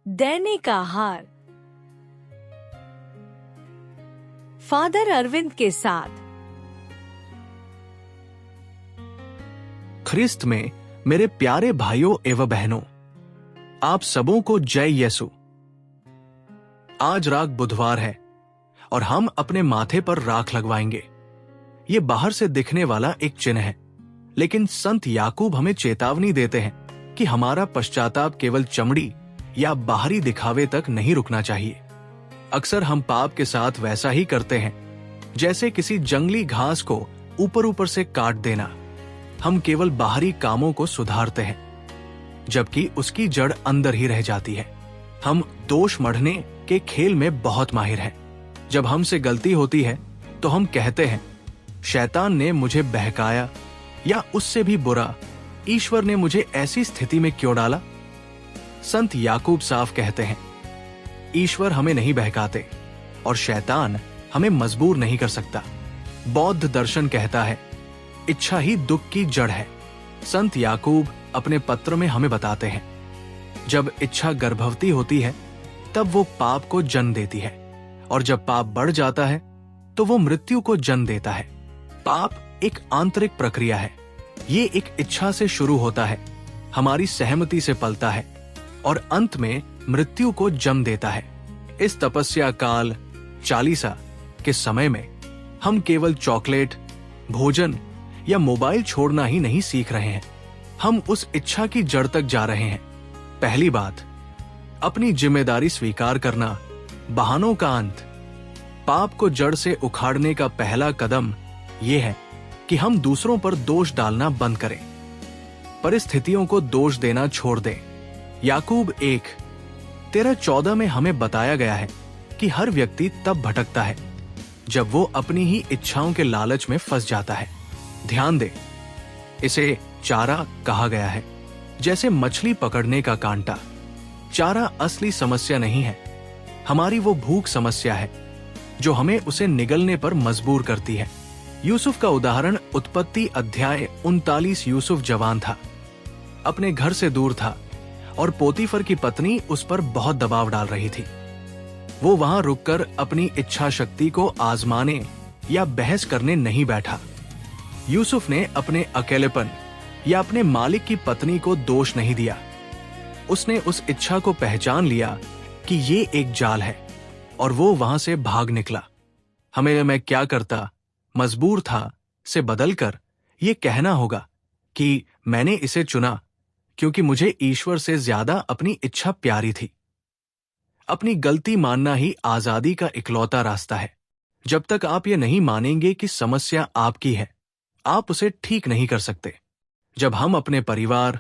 दैनिक आहार। फादर अरविंद के साथ। ख्रिस्त में मेरे प्यारे भाइयों एवं बहनों, आप सबों को जय यीशु। आज राख बुधवार है और हम अपने माथे पर राख लगवाएंगे। ये बाहर से दिखने वाला एक चिन्ह है, लेकिन संत याकूब हमें चेतावनी देते हैं कि हमारा पश्चाताप केवल चमड़ी या बाहरी दिखावे तक नहीं रुकना चाहिए। अक्सर हम पाप के साथ वैसा ही करते हैं जैसे किसी जंगली घास को ऊपर ऊपर से काट देना। हम केवल बाहरी कामों को सुधारते हैं, जबकि उसकी जड़ अंदर ही रह जाती है। हम दोष मढ़ने के खेल में बहुत माहिर हैं। जब हमसे गलती होती है तो हम कहते हैं, शैतान ने मुझे बहकाया, या उससे भी बुरा, ईश्वर ने मुझे ऐसी स्थिति में क्यों डाला। संत याकूब साफ कहते हैं, ईश्वर हमें नहीं बहकाते और शैतान हमें मजबूर नहीं कर सकता। बौद्ध दर्शन कहता है, इच्छा ही दुख की जड़ है। संत याकूब अपने पत्र में हमें बताते हैं, जब इच्छा गर्भवती होती है तब वो पाप को जन्म देती है, और जब पाप बढ़ जाता है तो वो मृत्यु को जन्म देता है। पाप एक आंतरिक प्रक्रिया है। ये एक इच्छा से शुरू होता है, हमारी सहमति से पलता है और अंत में मृत्यु को जन्म देता है। इस तपस्या काल चालीसा के समय में हम केवल चॉकलेट, भोजन या मोबाइल छोड़ना ही नहीं सीख रहे हैं, हम उस इच्छा की जड़ तक जा रहे हैं। पहली बात, अपनी जिम्मेदारी स्वीकार करना, बहानों का अंत। पाप को जड़ से उखाड़ने का पहला कदम यह है कि हम दूसरों पर दोष डालना बंद करें, परिस्थितियों को दोष देना छोड़ दें। याकूब 1:13-14 में हमें बताया गया है कि हर व्यक्ति तब भटकता है जब वो अपनी ही इच्छाओं के लालच में फंस जाता है। ध्यान दे, इसे चारा कहा गया है, जैसे मछली पकड़ने का कांटा। चारा असली समस्या नहीं है, हमारी वो भूख समस्या है जो हमें उसे निगलने पर मजबूर करती है। यूसुफ का उदाहरण उत्पत्ति अध्याय 39। यूसुफ जवान था, अपने घर से दूर था और पोतीफर की पत्नी उस पर बहुत दबाव डाल रही थी। वो वहां रुककर अपनी इच्छा शक्ति को आजमाने या बहस करने नहीं बैठा। यूसुफ ने अपने अकेलेपन या अपने मालिक की पत्नी को दोष नहीं दिया। उसने उस इच्छा को पहचान लिया कि ये एक जाल है और वो वहां से भाग निकला। हमें मैं क्या करता, मजबूर था से बदलकर ये कहना होगा कि मैंने इसे चुना क्योंकि मुझे ईश्वर से ज्यादा अपनी इच्छा प्यारी थी। अपनी गलती मानना ही आजादी का इकलौता रास्ता है। जब तक आप ये नहीं मानेंगे कि समस्या आपकी है, आप उसे ठीक नहीं कर सकते। जब हम अपने परिवार,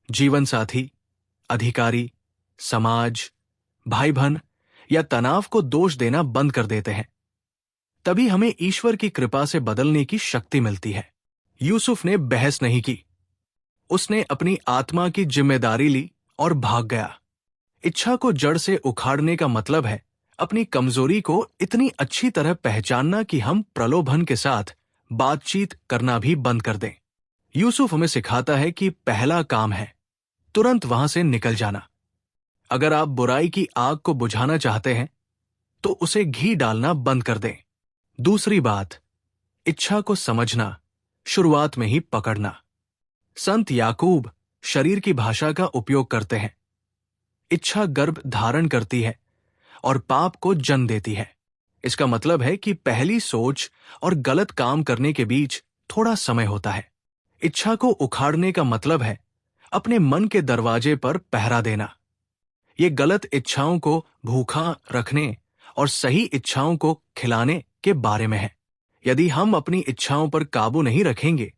जीवन साथी, अधिकारी, समाज, भाई बहन या तनाव को दोष देना बंद कर देते हैं, तभी हमें ईश्वर की कृपा से बदलने की शक्ति मिलती है। यूसुफ ने बहस नहीं की, उसने अपनी आत्मा की जिम्मेदारी ली और भाग गया। इच्छा को जड़ से उखाड़ने का मतलब है अपनी कमजोरी को इतनी अच्छी तरह पहचानना कि हम प्रलोभन के साथ बातचीत करना भी बंद कर दें। यूसुफ हमें सिखाता है कि पहला काम है तुरंत वहां से निकल जाना। अगर आप बुराई की आग को बुझाना चाहते हैं तो उसे घी डालना बंद कर दें। दूसरी बात, इच्छा को समझना, शुरुआत में ही पकड़ना। संत याकूब शरीर की भाषा का उपयोग करते हैं। इच्छा गर्भ धारण करती है और पाप को जन्म देती है। इसका मतलब है कि पहली सोच और गलत काम करने के बीच थोड़ा समय होता है। इच्छा को उखाड़ने का मतलब है अपने मन के दरवाजे पर पहरा देना। ये गलत इच्छाओं को भूखा रखने और सही इच्छाओं को खिलाने के बारे में है। यदि हम अपनी इच्छाओं पर काबू नहीं रखेंगे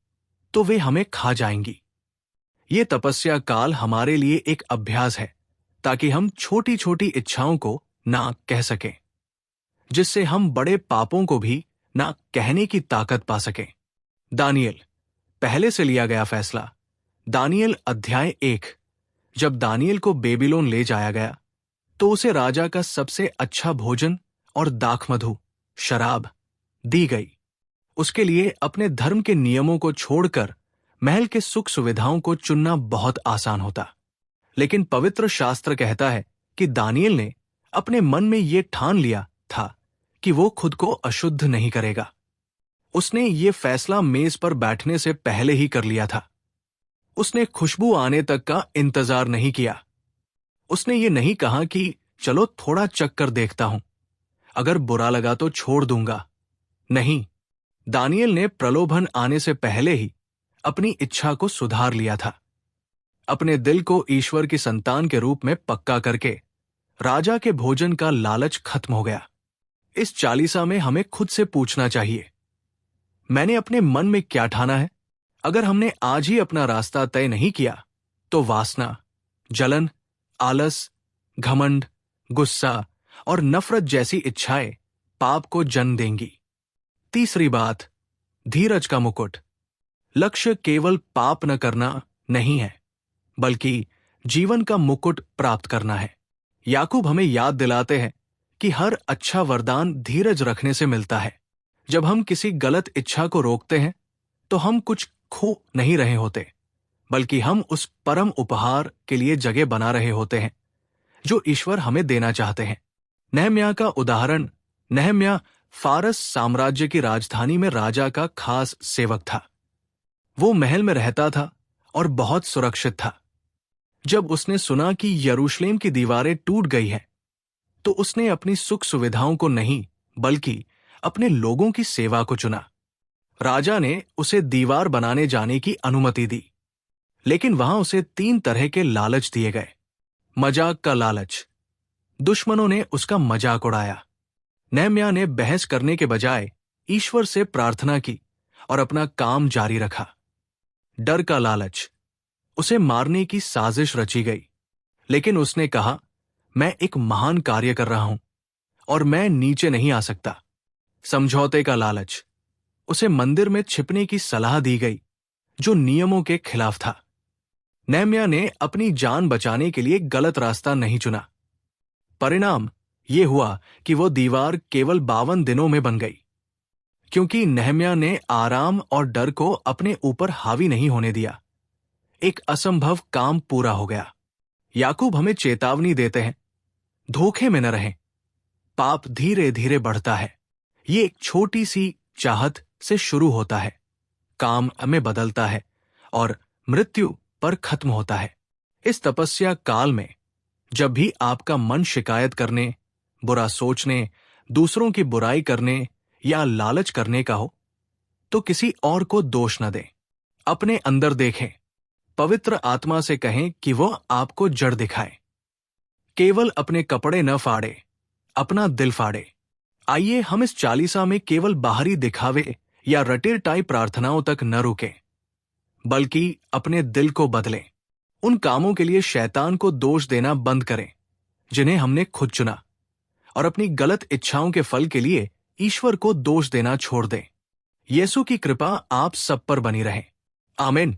तो वे हमें खा जाएंगी। ये तपस्या काल हमारे लिए एक अभ्यास है ताकि हम छोटी छोटी इच्छाओं को ना कह सकें, जिससे हम बड़े पापों को भी ना कहने की ताकत पा सकें। दानियल, पहले से लिया गया फैसला। दानियल अध्याय 1। जब दानियल को बेबीलोन ले जाया गया तो उसे राजा का सबसे अच्छा भोजन और दाखमधु, शराब दी गई। उसके लिए अपने धर्म के नियमों को छोड़कर महल के सुख सुविधाओं को चुनना बहुत आसान होता, लेकिन पवित्र शास्त्र कहता है कि दानियेल ने अपने मन में ये ठान लिया था कि वो खुद को अशुद्ध नहीं करेगा। उसने ये फैसला मेज पर बैठने से पहले ही कर लिया था। उसने खुशबू आने तक का इंतजार नहीं किया। उसने ये नहीं कहा कि चलो थोड़ा चख कर देखता हूं, अगर बुरा लगा तो छोड़ दूंगा। नहीं, दानियेल ने प्रलोभन आने से पहले ही अपनी इच्छा को सुधार लिया था। अपने दिल को ईश्वर की संतान के रूप में पक्का करके राजा के भोजन का लालच खत्म हो गया। इस चालीसा में हमें खुद से पूछना चाहिए, मैंने अपने मन में क्या ठाना है? अगर हमने आज ही अपना रास्ता तय नहीं किया तो वासना, जलन, आलस, घमंड, गुस्सा और नफरत जैसी इच्छाएं पाप को जन्म देंगी। तीसरी बात, धीरज का मुकुट। लक्ष्य केवल पाप न करना नहीं है, बल्कि जीवन का मुकुट प्राप्त करना है। याकूब हमें याद दिलाते हैं कि हर अच्छा वरदान धीरज रखने से मिलता है। जब हम किसी गलत इच्छा को रोकते हैं तो हम कुछ खो नहीं रहे होते, बल्कि हम उस परम उपहार के लिए जगह बना रहे होते हैं जो ईश्वर हमें देना चाहते हैं। नहम्याह का उदाहरण, नहम्याह फारस साम्राज्य की राजधानी में राजा का खास सेवक था। वो महल में रहता था और बहुत सुरक्षित था। जब उसने सुना कि यरूशलेम की दीवारें टूट गई हैं, तो उसने अपनी सुख सुविधाओं को नहीं बल्कि अपने लोगों की सेवा को चुना। राजा ने उसे दीवार बनाने जाने की अनुमति दी, लेकिन वहां उसे 3 तरह के लालच दिए गए। मजाक का लालच, दुश्मनों ने उसका मजाक उड़ाया। नहम्याह ने बहस करने के बजाय ईश्वर से प्रार्थना की और अपना काम जारी रखा। डर का लालच, उसे मारने की साजिश रची गई, लेकिन उसने कहा, मैं एक महान कार्य कर रहा हूं और मैं नीचे नहीं आ सकता। समझौते का लालच, उसे मंदिर में छिपने की सलाह दी गई जो नियमों के खिलाफ था। नहम्याह ने अपनी जान बचाने के लिए गलत रास्ता नहीं चुना। परिणाम यह हुआ कि वो दीवार केवल 52 दिनों में बन गई, क्योंकि नहम्याह ने आराम और डर को अपने ऊपर हावी नहीं होने दिया। एक असंभव काम पूरा हो गया। याकूब हमें चेतावनी देते हैं, धोखे में न रहें। पाप धीरे धीरे बढ़ता है। ये एक छोटी सी चाहत से शुरू होता है, काम में बदलता है और मृत्यु पर खत्म होता है। इस तपस्या काल में जब भी आपका मन शिकायत करने, बुरा सोचने, दूसरों की बुराई करने या लालच करने का हो, तो किसी और को दोष न दें। अपने अंदर देखें, पवित्र आत्मा से कहें कि वो आपको जड़ दिखाए। केवल अपने कपड़े न फाड़े, अपना दिल फाड़े। आइए हम इस चालीसा में केवल बाहरी दिखावे या रटे टाइप प्रार्थनाओं तक न रुकें, बल्कि अपने दिल को बदलें। उन कामों के लिए शैतान को दोष देना बंद करें जिन्हें हमने खुद चुना, और अपनी गलत इच्छाओं के फल के लिए ईश्वर को दोष देना छोड़ दें। यीशु की कृपा आप सब पर बनी रहे। आमीन।